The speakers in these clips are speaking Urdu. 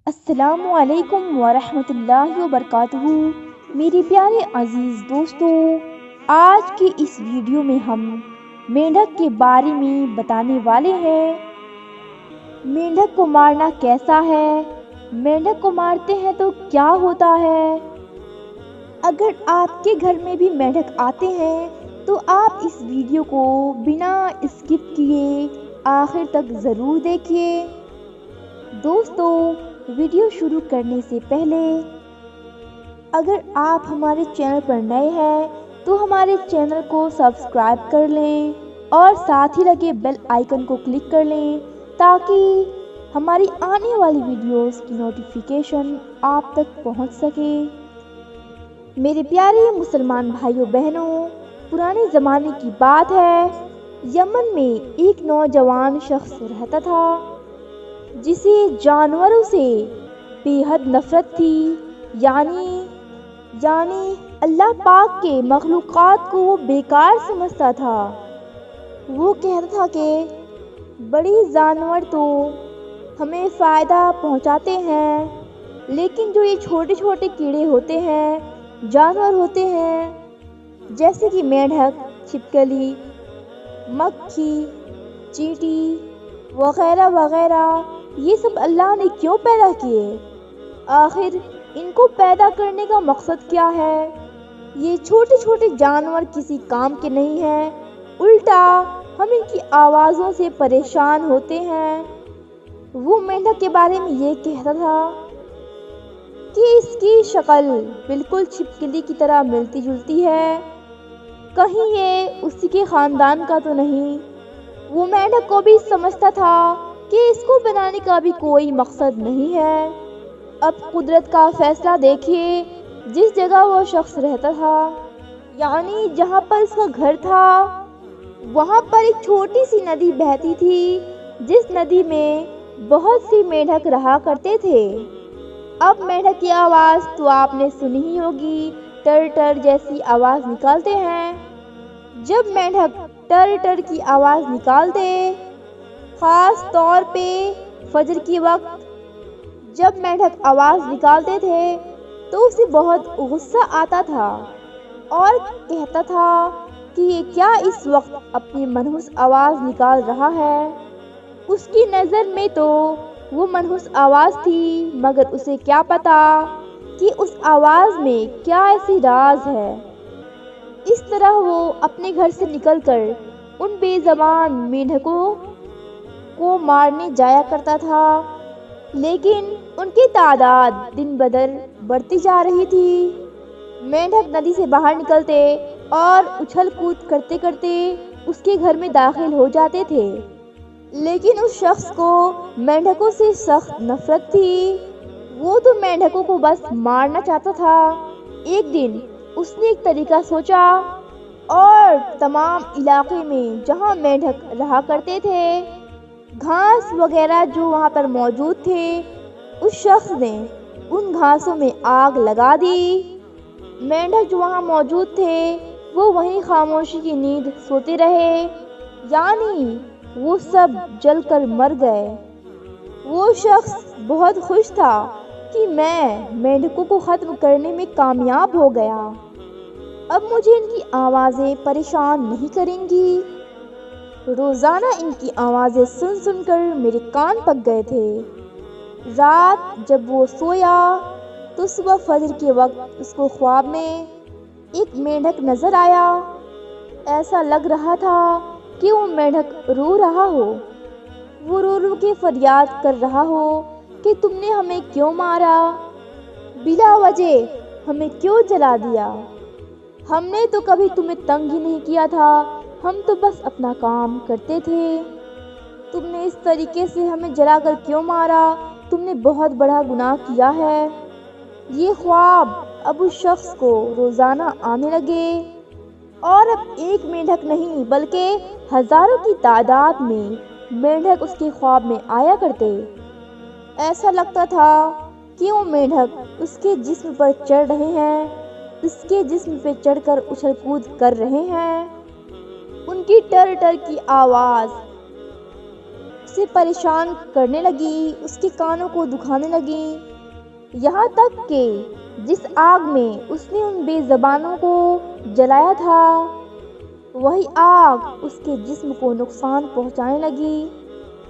السلام علیکم ورحمۃ اللہ وبرکاتہ۔ میرے پیارے عزیز دوستوں، آج کی اس ویڈیو میں ہم مینڈک کے بارے میں بتانے والے ہیں۔ مینڈک کو مارنا کیسا ہے؟ مینڈک کو مارتے ہیں تو کیا ہوتا ہے؟ اگر آپ کے گھر میں بھی مینڈک آتے ہیں تو آپ اس ویڈیو کو بنا اسکپ کیے آخر تک ضرور دیکھیے۔ دوستوں، ویڈیو شروع کرنے سے پہلے اگر آپ ہمارے چینل پر نئے ہیں تو ہمارے چینل کو سبسکرائب کر لیں اور ساتھ ہی لگے بیل آئیکن کو کلک کر لیں تاکہ ہماری آنے والی ویڈیوز کی نوٹیفیکیشن آپ تک پہنچ سکے۔ میرے پیارے مسلمان بھائیوں بہنوں، پرانے زمانے کی بات ہے، یمن میں ایک نوجوان شخص رہتا تھا جسے جانوروں سے بے حد نفرت تھی، یعنی اللہ پاک کے مخلوقات کو وہ بیکار سمجھتا تھا۔ وہ کہتا تھا کہ بڑی جانور تو ہمیں فائدہ پہنچاتے ہیں، لیکن جو یہ چھوٹے چھوٹے کیڑے ہوتے ہیں، جانور ہوتے ہیں، جیسے کہ مینڈک، چھپکلی، مکھی، چیٹی وغیرہ وغیرہ، یہ سب اللہ نے کیوں پیدا کیے؟ آخر ان کو پیدا کرنے کا مقصد کیا ہے؟ یہ چھوٹے چھوٹے جانور کسی کام کے نہیں ہیں، الٹا ہم ان کی آوازوں سے پریشان ہوتے ہیں۔ وہ مینڈک کے بارے میں یہ کہتا تھا کہ اس کی شکل بالکل چھپکلی کی طرح ملتی جلتی ہے، کہیں یہ اسی کے خاندان کا تو نہیں۔ وہ مینڈک کو بھی سمجھتا تھا کہ اس کو بنانے کا بھی کوئی مقصد نہیں ہے۔ اب قدرت کا فیصلہ دیکھیے، جس جگہ وہ شخص رہتا تھا، یعنی جہاں پر اس کا گھر تھا، وہاں پر ایک چھوٹی سی ندی بہتی تھی، جس ندی میں بہت سی مینڈک رہا کرتے تھے۔ اب مینڈک کی آواز تو آپ نے سنی ہی ہوگی، ٹر ٹر جیسی آواز نکالتے ہیں۔ جب مینڈک ٹر ٹر کی آواز نکالتے، خاص طور پہ فجر کے وقت جب مینڈک آواز نکالتے تھے تو اسے بہت غصہ آتا تھا اور کہتا تھا کہ یہ کیا اس وقت اپنی منحوس آواز نکال رہا ہے۔ اس کی نظر میں تو وہ منحوس آواز تھی، مگر اسے کیا پتا کہ اس آواز میں کیا ایسی راز ہے۔ اس طرح وہ اپنے گھر سے نکل کر ان بے زبان مینڈکوں کو مارنے جایا کرتا تھا، لیکن ان کی تعداد دن بدن بڑھتی جا رہی تھی۔ مینڈک ندی سے باہر نکلتے اور اچھل کود کرتے کرتے اس کے گھر میں داخل ہو جاتے تھے، لیکن اس شخص کو مینڈکوں سے سخت نفرت تھی۔ وہ تو مینڈکوں کو بس مارنا چاہتا تھا۔ ایک دن اس نے ایک طریقہ سوچا اور تمام علاقے میں جہاں مینڈک رہا کرتے تھے، گھاس وغیرہ جو وہاں پر موجود تھے، اس شخص نے ان گھاسوں میں آگ لگا دی۔ مینڈک جو وہاں موجود تھے وہ وہیں خاموشی کی نیند سوتے رہے، یعنی وہ سب جل کر مر گئے۔ وہ شخص بہت خوش تھا کہ میں مینڈکوں کو ختم کرنے میں کامیاب ہو گیا، اب مجھے ان کی آوازیں پریشان نہیں کریں گی۔ روزانہ ان کی آوازیں سن سن کر میرے کان پک گئے تھے۔ رات جب وہ سویا تو صبح فجر کے وقت اس کو خواب میں ایک مینڈک نظر آیا۔ ایسا لگ رہا تھا کہ وہ مینڈک رو رہا ہو، وہ رو رو کے فریاد کر رہا ہو کہ تم نے ہمیں کیوں مارا، بلا وجہ ہمیں کیوں جلا دیا؟ ہم نے تو کبھی تمہیں تنگ ہی نہیں کیا تھا، ہم تو بس اپنا کام کرتے تھے، تم نے اس طریقے سے ہمیں جلا کر کیوں مارا؟ تم نے بہت بڑا گناہ کیا ہے۔ یہ خواب اب اس شخص کو روزانہ آنے لگے اور اب ایک مینڈک نہیں بلکہ ہزاروں کی تعداد میں مینڈک اس کے خواب میں آیا کرتے۔ ایسا لگتا تھا کہ وہ مینڈک اس کے جسم پر چڑھ رہے ہیں، اس کے جسم پہ چڑھ کر اچھل کود کر رہے ہیں۔ ان کی ٹر ٹر کی آواز اسے پریشان کرنے لگی، اس کے کانوں کو دکھانے لگی، یہاں تک کہ جس آگ میں اس نے ان بے زبانوں کو جلایا تھا وہی آگ اس کے جسم کو نقصان پہنچانے لگی۔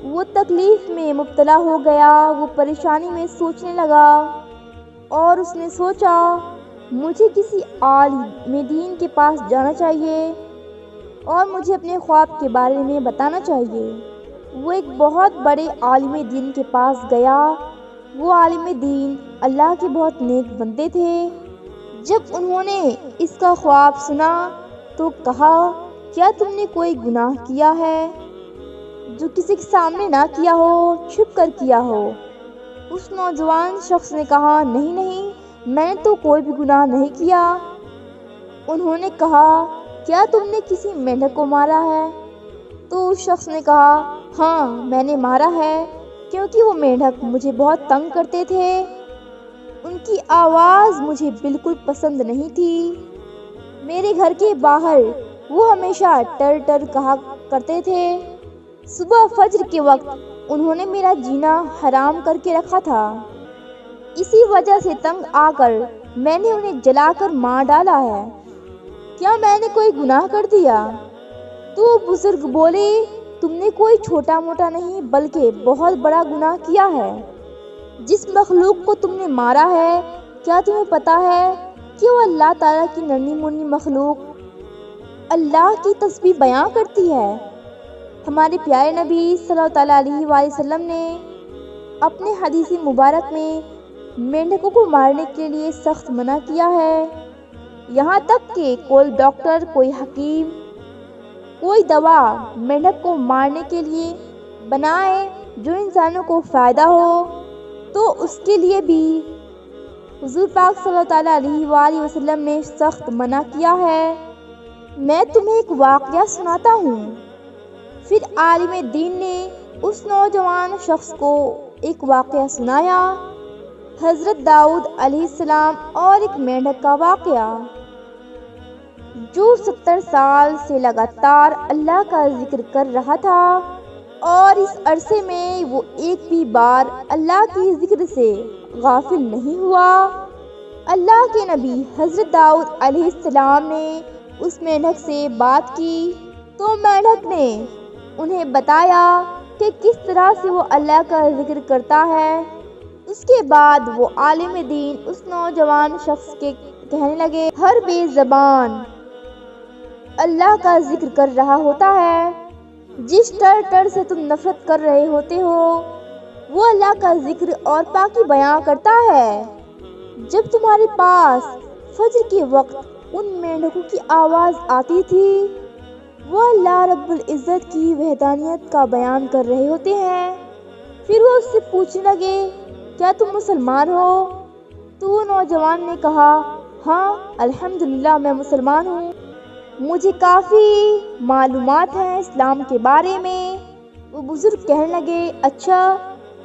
وہ تکلیف میں مبتلا ہو گیا، وہ پریشانی میں سوچنے لگا اور اس نے سوچا مجھے کسی عالم دین کے پاس جانا چاہیے اور مجھے اپنے خواب کے بارے میں بتانا چاہیے۔ وہ ایک بہت بڑے عالم دین کے پاس گیا۔ وہ عالم دین اللہ کے بہت نیک بندے تھے۔ جب انہوں نے اس کا خواب سنا تو کہا، کیا تم نے کوئی گناہ کیا ہے جو کسی کے سامنے نہ کیا ہو، چھپ کر کیا ہو؟ اس نوجوان شخص نے کہا، نہیں، میں نے تو کوئی بھی گناہ نہیں کیا۔ انہوں نے کہا، کیا تم نے کسی مینڈک کو مارا ہے؟ تو اس شخص نے کہا، ہاں میں نے مارا ہے، کیونکہ وہ مینڈک مجھے بہت تنگ کرتے تھے۔ ان کی آواز مجھے بالکل پسند نہیں تھی۔ میرے گھر کے باہر وہ ہمیشہ ٹر ٹر کہا کرتے تھے۔ صبح فجر کے وقت انہوں نے میرا جینا حرام کر کے رکھا تھا۔ اسی وجہ سے تنگ آ کر میں نے انہیں جلا کر مار ڈالا ہے۔ کیا میں نے کوئی گناہ کر دیا؟ تو بزرگ بولے، تم نے کوئی چھوٹا موٹا نہیں بلکہ بہت بڑا گناہ کیا ہے۔ جس مخلوق کو تم نے مارا ہے، کیا تمہیں پتا ہے کہ وہ اللہ تعالیٰ کی ننھی منھی مخلوق اللہ کی تسبیح بیان کرتی ہے؟ ہمارے پیارے نبی صلی اللہ علیہ وآلہ وسلم نے اپنے حدیث مبارک میں مینڈکوں کو مارنے کے لیے سخت منع کیا ہے۔ یہاں تک کہ کوئی ڈاکٹر، کوئی حکیم، کوئی دوا مینڈک کو مارنے کے لیے بنائے جو انسانوں کو فائدہ ہو تو اس کے لیے بھی حضور پاک صلی اللہ علیہ وآلہ وسلم نے سخت منع کیا ہے۔ میں تمہیں ایک واقعہ سناتا ہوں۔ پھر عالم دین نے اس نوجوان شخص کو ایک واقعہ سنایا، حضرت داؤد علیہ السلام اور ایک مینڈک کا واقعہ، جو 70 سال سے لگاتار اللہ کا ذکر کر رہا تھا اور اس عرصے میں وہ ایک بھی بار اللہ کے ذکر سے غافل نہیں ہوا۔ اللہ کے نبی حضرت داؤد علیہ السلام نے اس مینڈک سے بات کی تو مینڈک نے انہیں بتایا کہ کس طرح سے وہ اللہ کا ذکر کرتا ہے۔ اس کے بعد وہ عالم دین اس نوجوان شخص کے کہنے لگے، ہر بے زبان اللہ کا ذکر کر رہا ہوتا ہے۔ جس ٹر سے تم نفرت کر رہے ہوتے ہو وہ اللہ کا ذکر اور پاکی بیان کرتا ہے۔ جب تمہارے پاس فجر کے وقت ان مینڈکوں کی آواز آتی تھی وہ اللہ رب العزت کی وحدانیت کا بیان کر رہے ہوتے ہیں۔ پھر وہ اس سے پوچھنے لگے، کیا تم مسلمان ہو؟ تو وہ نوجوان نے کہا، ہاں الحمدللہ میں مسلمان ہوں، مجھے کافی معلومات ہیں اسلام کے بارے میں۔ وہ بزرگ کہنے لگے، اچھا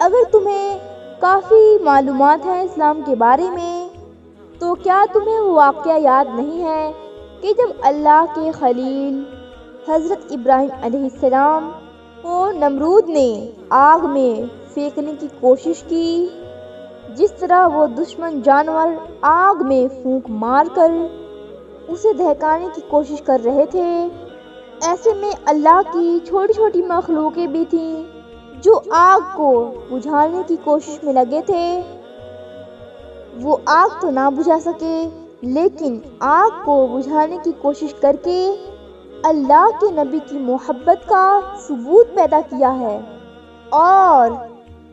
اگر تمہیں کافی معلومات ہیں اسلام کے بارے میں تو کیا تمہیں وہ واقعہ یاد نہیں ہے کہ جب اللہ کے خلیل حضرت ابراہیم علیہ السلام کو نمرود نے آگ میں پھینکنے کی کوشش کی، جس طرح وہ دشمن جانور آگ میں پھونک مار کر اسے دہکانے کی کوشش کر رہے تھے، ایسے میں اللہ کی چھوٹی چھوٹی مخلوقیں بھی تھیں جو آگ کو بجھانے کی کوشش میں لگے تھے۔ وہ آگ تو نہ بجھا سکے لیکن آگ کو بجھانے کی کوشش کر کے اللہ کے نبی کی محبت کا ثبوت پیدا کیا ہے، اور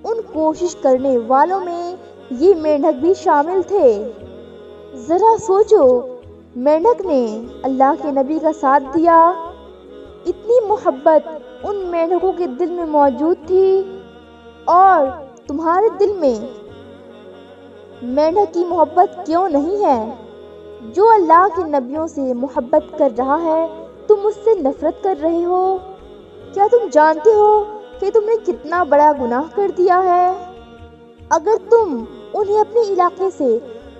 ان کوشش کرنے والوں میں یہ مینڈک بھی شامل تھے۔ ذرا سوچو، مینڈک نے اللہ کے نبی کا ساتھ دیا، اتنی محبت ان مینڈکوں کے دل میں موجود تھی، اور تمہارے دل میں مینڈک کی محبت کیوں نہیں ہے؟ جو اللہ کے نبیوں سے محبت کر رہا ہے تم اس سے نفرت کر رہے ہو۔ کیا تم جانتے ہو کہ تم نے کتنا بڑا گناہ کر دیا ہے؟ اگر تم انہیں اپنے علاقے سے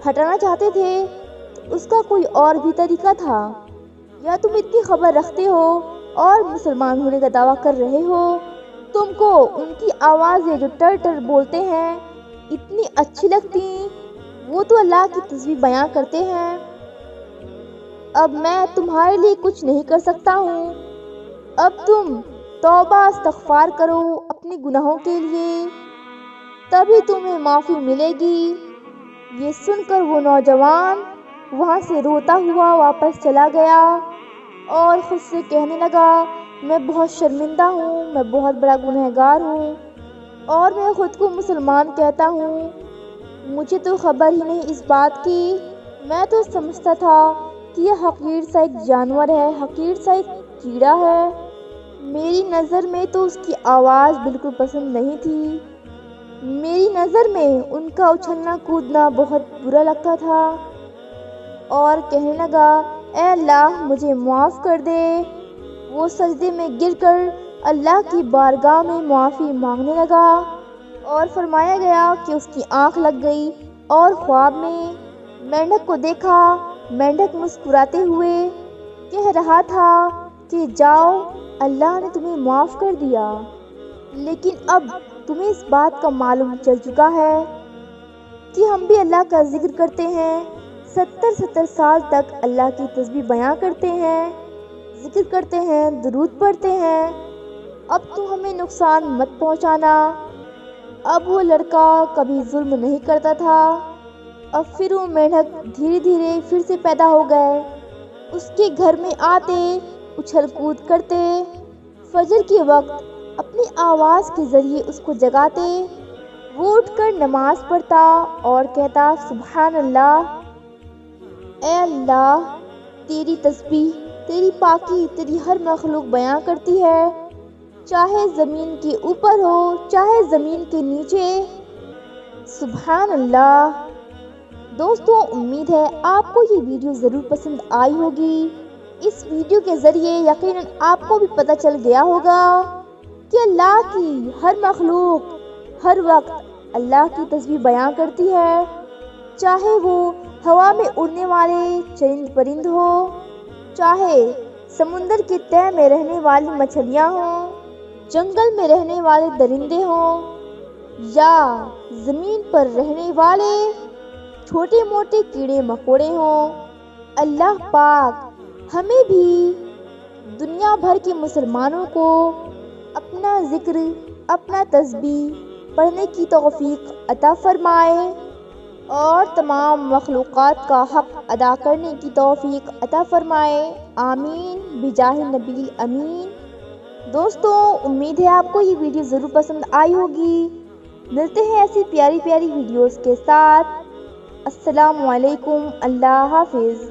ہٹانا چاہتے تھے تو اس کا کوئی اور بھی طریقہ تھا، یا تم اتنی خبر رکھتے ہو اور مسلمان ہونے کا دعویٰ کر رہے ہو تم کو ان کی آوازیں جو ٹر ٹر بولتے ہیں اتنی اچھی لگتی، وہ تو اللہ کی تسبیح بیان کرتے ہیں۔ اب میں تمہارے لیے کچھ نہیں کر سکتا ہوں، اب تم توبہ استغفار کرو اپنے گناہوں کے لیے، تبھی تمہیں معافی ملے گی۔ یہ سن کر وہ نوجوان وہاں سے روتا ہوا واپس چلا گیا اور خود سے کہنے لگا، میں بہت شرمندہ ہوں، میں بہت بڑا گنہگار ہوں اور میں خود کو مسلمان کہتا ہوں۔ مجھے تو خبر ہی نہیں اس بات کی، میں تو سمجھتا تھا کہ یہ حقیر سا ایک جانور ہے، حقیر سا ایک کیڑا ہے۔ میری نظر میں تو اس کی آواز بالکل پسند نہیں تھی، میری نظر میں ان کا اچھلنا کودنا بہت برا لگتا تھا، اور کہنے لگا، اے اللہ مجھے معاف کر دے۔ وہ سجدے میں گر کر اللہ کی بارگاہ میں معافی مانگنے لگا، اور فرمایا گیا کہ اس کی آنکھ لگ گئی اور خواب میں مینڈک کو دیکھا۔ مینڈک مسکراتے ہوئے کہہ رہا تھا کہ جاؤ، اللہ نے تمہیں معاف کر دیا، لیکن اب تمہیں اس بات کا معلوم چل چکا ہے کہ ہم بھی اللہ کا ذکر کرتے ہیں، 70 سال تک اللہ کی تسبیح بیان کرتے ہیں، ذکر کرتے ہیں، درود پڑھتے ہیں، اب تو ہمیں نقصان مت پہنچانا۔ اب وہ لڑکا کبھی ظلم نہیں کرتا تھا۔ اب پھر وہ مینڈک دھیرے دھیرے پھر سے پیدا ہو گئے، اس کے گھر میں آتے، اچھل کود کرتے، فجر کے وقت اپنی آواز کے ذریعے اس کو جگاتے۔ وہ اٹھ کر نماز پڑھتا اور کہتا، سبحان اللہ، اے اللہ تیری تسبیح، تیری پاکی تیری ہر مخلوق بیان کرتی ہے، چاہے زمین کے اوپر ہو چاہے زمین کے نیچے، سبحان اللہ۔ دوستوں، امید ہے آپ کو یہ ویڈیو ضرور پسند آئی ہوگی۔ اس ویڈیو کے ذریعے یقیناً آپ کو بھی پتہ چل گیا ہوگا کہ اللہ کی ہر مخلوق ہر وقت اللہ کی تسبیح بیان کرتی ہے، چاہے وہ ہوا میں اڑنے والے چرند پرند ہو، چاہے سمندر کے تہہ میں رہنے والی مچھلیاں ہوں، جنگل میں رہنے والے درندے ہوں، یا زمین پر رہنے والے چھوٹے موٹے کیڑے مکوڑے ہوں۔ اللہ پاک ہمیں بھی دنیا بھر کے مسلمانوں کو اپنا ذکر، اپنا تسبیح پڑھنے کی توفیق عطا فرمائے اور تمام مخلوقات کا حق ادا کرنے کی توفیق عطا فرمائے، آمین بجاہ النبی الامین۔ دوستوں، امید ہے آپ کو یہ ویڈیو ضرور پسند آئی ہوگی۔ ملتے ہیں ایسی پیاری پیاری ویڈیوز کے ساتھ۔ السلام علیکم، اللہ حافظ۔